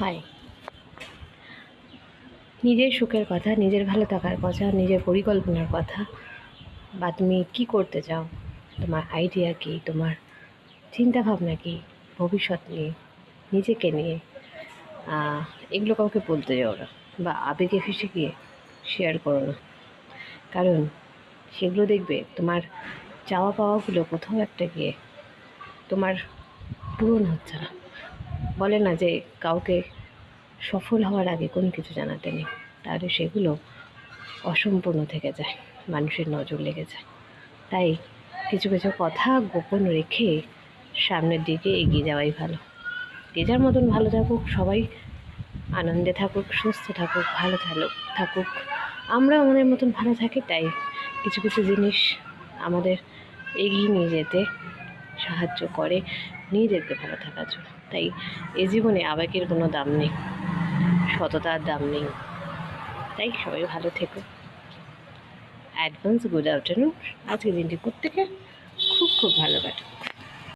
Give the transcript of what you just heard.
High, নিজের সুখের কথা, নিজের ভালো থাকার কথা, নিজের পরিকল্পনার কথা, বা তুমি কি করতে চাও, তোমার আইডিয়া কী, তোমার চিন্তাভাবনা কী ভবিষ্যৎ নিয়ে, নিজেকে নিয়ে, এগুলো কাউকে বলতে যাও না, বা আবেগে ফেসে গিয়ে শেয়ার করো না। কারণ সেগুলো দেখবে তোমার চাওয়া পাওয়াগুলো কোথাও একটা গিয়ে তোমার পূরণ হচ্ছে না। বলে না যে কাউকে সফল হওয়ার আগে কোনো কিছু জানাতে নেই, তাহলে সেগুলো অসম্পূর্ণ থেকে যায়, মানুষের নজর লেগে যায়। তাই কিছু কিছু কথা গোপন রেখে সামনের দিকে এগিয়ে যাওয়াই ভালো। যে যার মতন ভালো থাকুক, সবাই আনন্দে থাকুক, সুস্থ থাকুক, ভালো থাকুক, আমরা আমাদের মতন ভালো থাকি। তাই কিছু কিছু জিনিস আমাদের এগিয়ে নিয়ে যেতে সাহায্য করে নিজেদেরকে ভালো থাকার জন্য। তাই এ জীবনে আবেগের কোনো দাম নেই, সততার দাম নেই। তাই সবাই ভালো থেকো। Advance good afternoon. আজকের দিনটি প্রত্যেকে খুব খুব ভালো কাটুক।